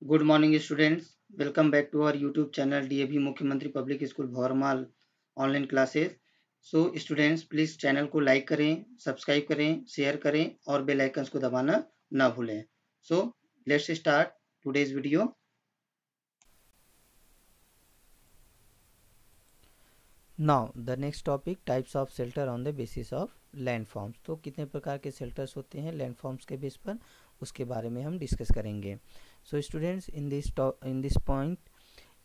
Good morning students. Welcome back to our YouTube channel DAV मुख्यमंत्री public school Bhourmal online classes. So students please channel को like करें, subscribe करें, share करें और bell icons को दबाना ना भूलें। So let's start today's video. Now the next topic types of shelter on the basis of landforms. तो कितने प्रकार के शेल्टर्स होते हैं लैंडफॉर्म्स के बेस पर, उसके बारे में हम डिस्कस करेंगे। So students in this point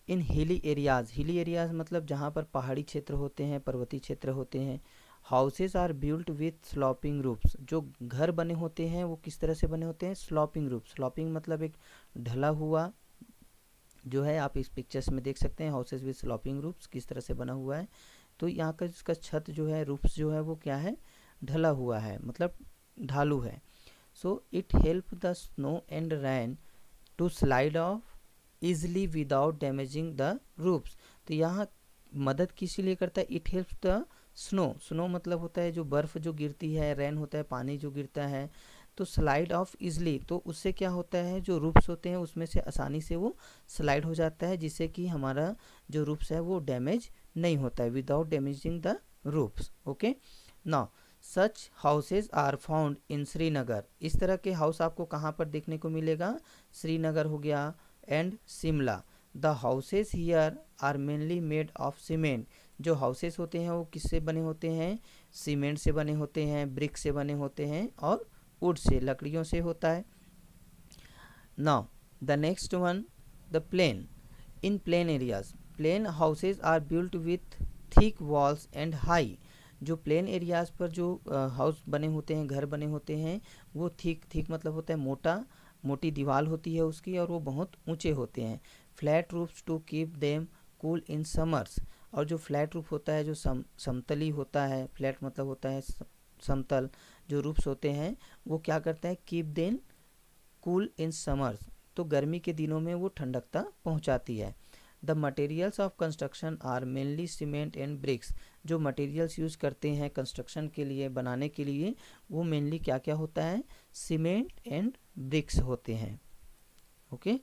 in hilly areas मतलब जहाँ पर पहाड़ी क्षेत्र होते हैं, पर्वतीय क्षेत्र होते हैं। Houses are built with sloping roofs. जो घर बने होते हैं वो किस तरह से बने होते हैं? Sloping roof. स्लॉपिंग मतलब एक ढला हुआ जो है, आप इस पिक्चर्स में देख सकते हैं हाउसेज विद स्लॉपिंग रूफ्स किस तरह से बना हुआ है। तो यहाँ का इसका छत जो है, रूफ्स जो है वो क्या है? ढला हुआ है, मतलब ढालू है। So it help the snow and rain to slide off easily without damaging the roofs. तो यहाँ मदद किस लिए करता है? इट हेल्प्स द स्नो मतलब होता है जो बर्फ़ जो गिरती है, रेन होता है पानी जो गिरता है। तो स्लाइड ऑफ इजली, तो उससे क्या होता है, जो रूफ्स होते हैं उसमें से आसानी से वो स्लाइड हो जाता है, जिससे कि हमारा जो रूफ्स है वो डैमेज नहीं होता है, without damaging the roofs. Okay, now such houses are found in Srinagar. इस तरह के हाउस आपको कहाँ पर देखने को मिलेगा? श्रीनगर हो गया and Shimla. The houses here are mainly made of cement. जो हाउसेज होते हैं वो किससे बने होते हैं? सीमेंट से बने होते हैं, ब्रिक से बने होते हैं और वुड से, लकड़ियों से होता है। Now the next one, the plain. In plain areas plain houses are built with thick walls and high. जो प्लेन एरियाज पर जो हाउस बने होते हैं, घर बने होते हैं, वो थिक मतलब होता है मोटा, मोटी दीवार होती है उसकी, और वो बहुत ऊंचे होते हैं। Flat roofs to keep them cool in summers. और जो फ्लैट रूफ होता है, जो समतली होता है, फ्लैट मतलब होता है समतल, जो रूफ्स होते हैं वो क्या करता है? Keep them cool in summers. तो गर्मी के दिनों में वो ठंडकता पहुंचाती है। The materials of construction are mainly cement and bricks. जो मटेरियल्स यूज़ करते हैं कंस्ट्रक्शन के लिए, बनाने के लिए, वो मेनली क्या क्या होता है? सीमेंट एंड ब्रिक्स होते हैं। Okay,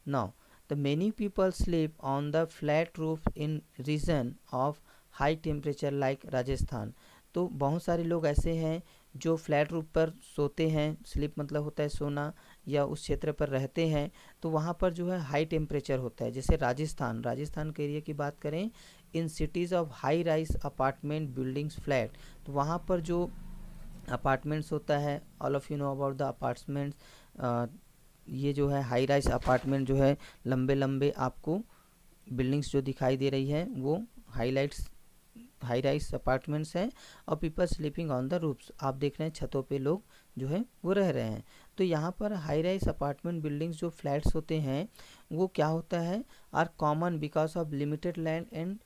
now the many people sleep on the flat roof in region of high temperature like Rajasthan. तो बहुत सारे लोग ऐसे हैं जो फ्लैट रूफ पर सोते हैं, स्लीप मतलब होता है सोना, या उस क्षेत्र पर रहते हैं। तो वहाँ पर जो है हाई टेम्परेचर होता है, जैसे राजस्थान के एरिया की बात करें, in cities of high rise apartment buildings flat. तो वहाँ पर जो अपार्टमेंट्स होता है, all of you know about the apartments. ये जो है हाई राइज अपार्टमेंट जो है, लंबे लंबे आपको बिल्डिंग्स जो दिखाई दे रही है वो हाई राइज अपार्टमेंट्स हैं। और people sleeping on the roofs, आप देख रहे हैं छतों पे लोग जो है वो रह रहे हैं। तो यहाँ पर हाई राइज अपार्टमेंट बिल्डिंग्स जो फ्लैट्स होते हैं वो क्या होता है? Are common because of limited land and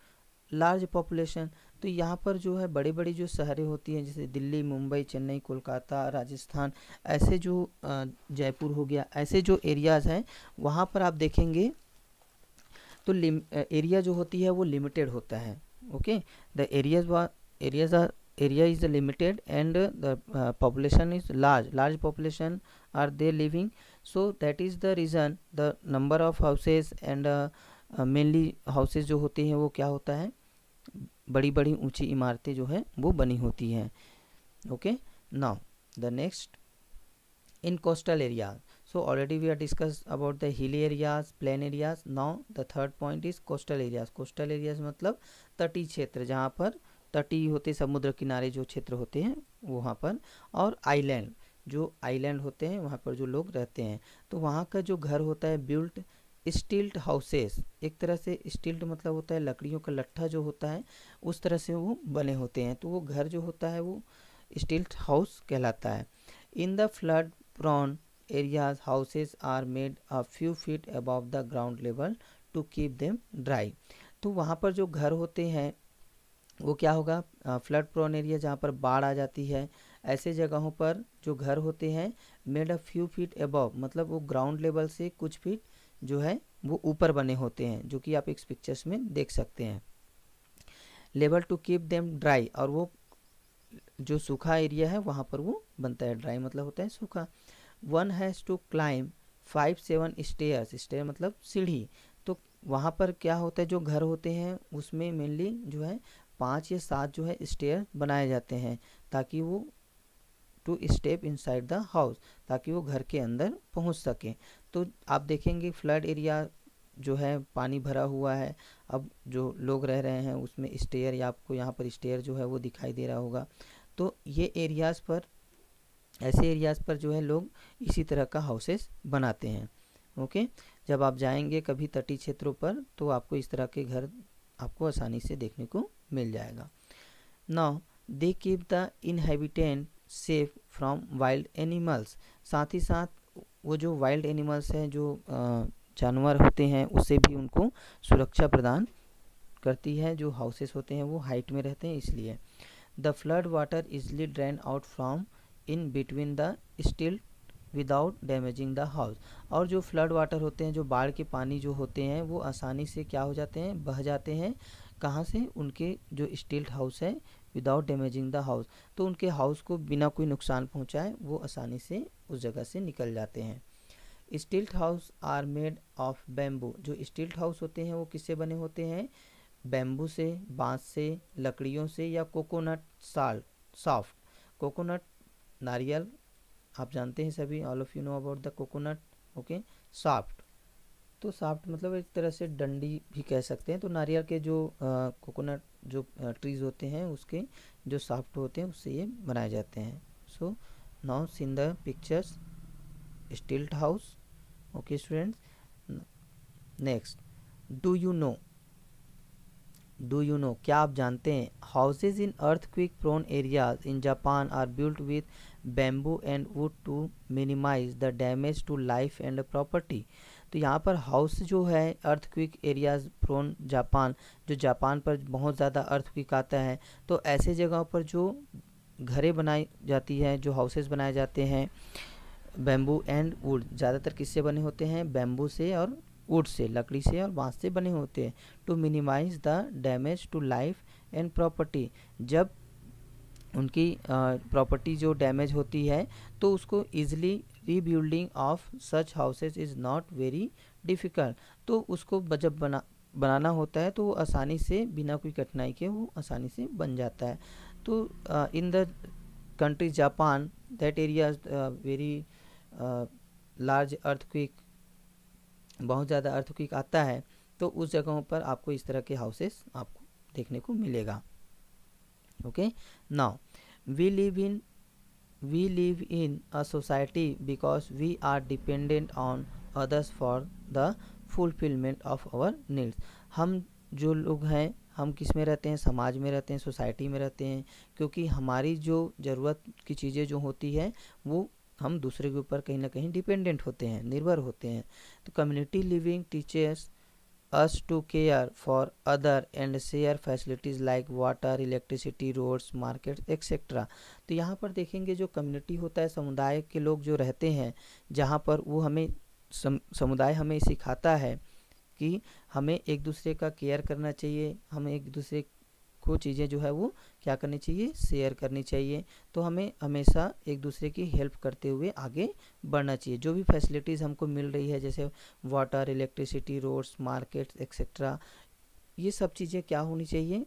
large population. तो यहाँ पर जो है बड़ी बड़ी जो शहरें होती हैं, जैसे दिल्ली, मुंबई, चेन्नई, कोलकाता, राजस्थान, ऐसे जो जयपुर हो गया, ऐसे जो एरियाज़ हैं वहाँ पर आप देखेंगे तो एरिया जो होती है वो लिमिटेड होता है। Okay, the area is limited and the population is large population are they living. So that is the reason the number of houses and mainly houses जो होती हैं वो क्या होता है? बड़ी बड़ी ऊंची इमारतें जो है वो बनी होती हैं। Okay, now the next, in coastal areas. So already we are discussed about the hilly areas, plain areas. Now the third point is coastal areas. coastal areas मतलब तटीय क्षेत्र, जहाँ पर तटीय होते, समुद्र किनारे जो क्षेत्र होते हैं वहाँ पर। और आइलैंड, जो आइलैंड होते हैं वहाँ पर जो लोग रहते हैं, तो वहाँ का जो घर होता है बिल्ट स्टिल्ट हाउसेस। एक तरह से स्टिल्ट मतलब होता है लकड़ियों का लट्ठा जो होता है, उस तरह से वो बने होते हैं। तो वो घर जो होता है वो स्टिल्ट हाउस कहलाता है। In the flood prone areas houses are made a few feet above the ground level to keep them dry. तो वहाँ पर जो घर होते हैं वो क्या होगा? फ्लड प्रोन एरिया, जहाँ पर बाढ़ आ जाती है, ऐसे जगहों पर जो घर होते हैं made a few feet above, मतलब वो ग्राउंड लेवल से कुछ फीट जो है वो ऊपर बने होते हैं, जो कि आप इस पिक्चर्स में देख सकते हैं। Level to keep them dry, और वो जो सूखा एरिया है वहाँ पर वो बनता है। ड्राई मतलब होता है सूखा। One has to climb 5-7 stairs, stair मतलब सीढ़ी। तो वहाँ पर क्या होता है, जो घर होते हैं उसमें मेनली जो है 5 या 7 जो है स्टेयर बनाए जाते हैं, ताकि वो to step inside the house, ताकि वो घर के अंदर पहुंच सकें। तो आप देखेंगे फ्लड एरिया जो है पानी भरा हुआ है, अब जो लोग रह रहे हैं उसमें स्टेयर, या आपको यहाँ पर स्टेयर जो है वो दिखाई दे रहा होगा। तो ये एरियाज़ पर, ऐसे एरियाज़ पर जो है लोग इसी तरह का हाउसेस बनाते हैं। ओके, जब आप जाएंगे कभी तटीय क्षेत्रों पर तो आपको इस तरह के घर आपको आसानी से देखने को मिल जाएगा। Now they keep the inhabitant safe from wild animals, साथ ही साथ वो जो वाइल्ड एनिमल्स हैं, जो जानवर होते हैं, उससे भी उनको सुरक्षा प्रदान करती है। जो हाउसेस होते हैं वो हाइट में रहते हैं इसलिए। The flood water easily drain out from in between the still without damaging the house, और जो फ्लड वाटर होते हैं, जो बाढ़ के पानी जो होते हैं, वो आसानी से क्या हो जाते हैं, बह जाते हैं। कहाँ से, उनके जो स्टिल्ट हाउस है, विदाउट डैमेजिंग द हाउस, तो उनके हाउस को बिना कोई नुकसान पहुँचाए वो आसानी से उस जगह से निकल जाते हैं। Stilt house are made of bamboo, जो स्टिल्ट हाउस होते हैं वो किससे बने होते हैं, बैम्बू से, बांस से, लकड़ियों से, या कोकोनट सॉफ्ट, कोकोनट नारियल, आप जानते हैं सभी, all of you know about the coconut. Okay, soft, तो सॉफ्ट मतलब एक तरह से डंडी भी कह सकते हैं। तो नारियल के जो कोकोनट जो ट्रीज होते हैं उसके जो सॉफ्ट होते हैं उससे ये बनाए जाते हैं। So now seen the pictures stilt house. Okay students, next, do you know, क्या आप जानते हैं, houses in earthquake prone areas in Japan are built with bamboo and wood to minimize the damage to life and property. तो यहाँ पर house जो है earthquake areas prone Japan, जो जापान पर बहुत ज़्यादा अर्थक्वेक आता है, तो ऐसे जगहों पर जो घरें बनाई जाती हैं, जो हाउसेस बनाए जाते हैं बैम्बू एंड वुड, ज़्यादातर किससे बने होते हैं, बैम्बू से और वुड से, लकड़ी से और बांस से बने होते हैं। To minimize the damage to life and property, जब उनकी प्रॉपर्टी जो डैमेज होती है तो उसको easily rebuilding of such houses is not very difficult, तो उसको जब बनाना होता है तो वो आसानी से, बिना कोई कठिनाई के वो आसानी से बन जाता है। तो in the country Japan that area very large earthquake, बहुत ज़्यादा अर्थक्वेक आता है, तो उस जगहों पर आपको इस तरह के हाउसेस आपको देखने को मिलेगा। Okay, now we live in a society because we are dependent on others for the fulfilment of our needs. हम जो लोग हैं, हम किस में रहते हैं, समाज में रहते हैं, सोसाइटी में रहते हैं, क्योंकि हमारी जो ज़रूरत की चीज़ें जो होती है वो हम दूसरे के ऊपर कहीं ना कहीं डिपेंडेंट होते हैं, निर्भर होते हैं। तो community living teachers us to care for other and share facilities like water, electricity, roads, markets etc. तो यहाँ पर देखेंगे जो कम्युनिटी होता है, समुदाय के लोग जो रहते हैं, जहाँ पर वो हमें समुदाय हमें सिखाता है कि हमें एक दूसरे का केयर करना चाहिए, हमें एक दूसरे को चीज़ें जो है वो क्या करनी चाहिए, शेयर करनी चाहिए। तो हमें हमेशा एक दूसरे की हेल्प करते हुए आगे बढ़ना चाहिए। जो भी फैसिलिटीज़ हमको मिल रही है, जैसे water, electricity, roads, markets etcetera, ये सब चीज़ें क्या होनी चाहिए,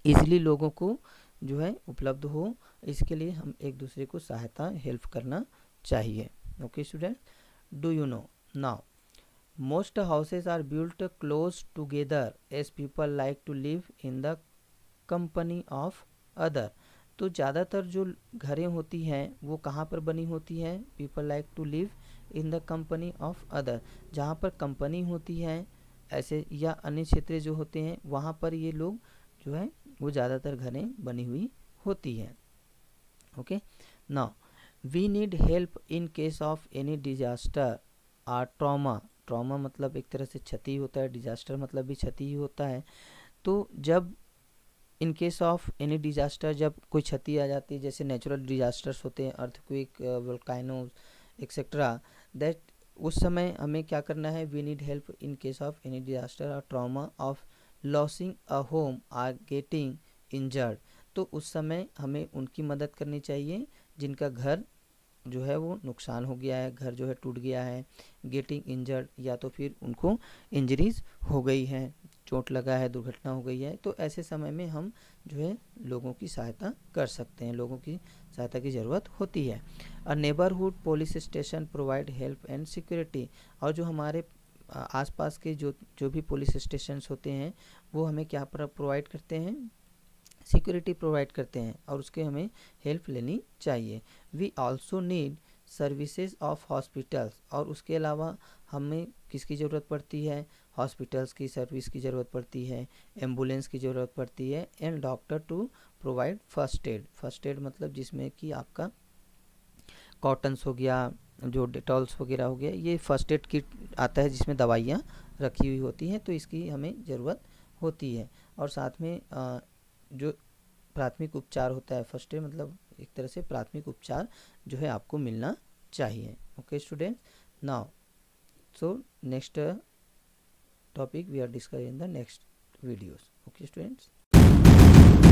ईजिली लोगों को जो है उपलब्ध हो, इसके लिए हम एक दूसरे को सहायता, हेल्प करना चाहिए। Okay student, do you no, now most houses are built close together as people like to live in the company of other। तो ज़्यादातर जो घरें होती हैं वो कहाँ पर बनी होती हैं, people like to live in the company of other, जहाँ पर कंपनी होती है ऐसे, या अन्य क्षेत्र जो होते हैं वहाँ पर ये लोग जो है वो ज़्यादातर घरें बनी हुई होती हैं। Okay, now we need help in case of any disaster or trauma. Trauma मतलब एक तरह से क्षति होता है, डिजास्टर मतलब भी क्षति ही होता है। तो जब इन केस ऑफ एनी डिजास्टर, जब कोई क्षति आ जाती है, जैसे नेचुरल डिजास्टर्स होते हैं, अर्थक्वेक, वोल्केनोज एक्सेट्रा, दैट उस समय हमें क्या करना है, we need help in case of any disaster और trauma of losing a home or getting injured. तो उस समय हमें उनकी मदद करनी चाहिए जिनका घर जो है वो नुकसान हो गया है, घर जो है टूट गया है, गेटिंग इंजर्ड, या तो फिर उनको इंजरीज हो गई है, चोट लगा है, दुर्घटना हो गई है, तो ऐसे समय में हम जो है लोगों की सहायता कर सकते हैं, लोगों की सहायता की ज़रूरत होती है। A neighbourhood police station provide help and security, और जो हमारे आसपास के जो भी पुलिस स्टेशन होते हैं वो हमें क्या प्रोवाइड करते हैं, सिक्योरिटी प्रोवाइड करते हैं, और उसके हमें हेल्प लेनी चाहिए। We also need services of hospitals, और उसके अलावा हमें किसकी ज़रूरत पड़ती है, हॉस्पिटल्स की सर्विस की ज़रूरत पड़ती है, एम्बुलेंस की ज़रूरत पड़ती है, and doctor to provide first aid. First aid मतलब जिसमें कि आपका कॉटन्स हो गया, जो डेटॉल्स वगैरह हो गया, ये फर्स्ट एड किट आता है जिसमें दवाइयाँ रखी हुई होती हैं, तो इसकी हमें ज़रूरत होती है। और साथ में जो प्राथमिक उपचार होता है, फर्स्ट एड मतलब एक तरह से प्राथमिक उपचार जो है आपको मिलना चाहिए। Okay students, now so next topic we are discussing in the next videos. Okay students.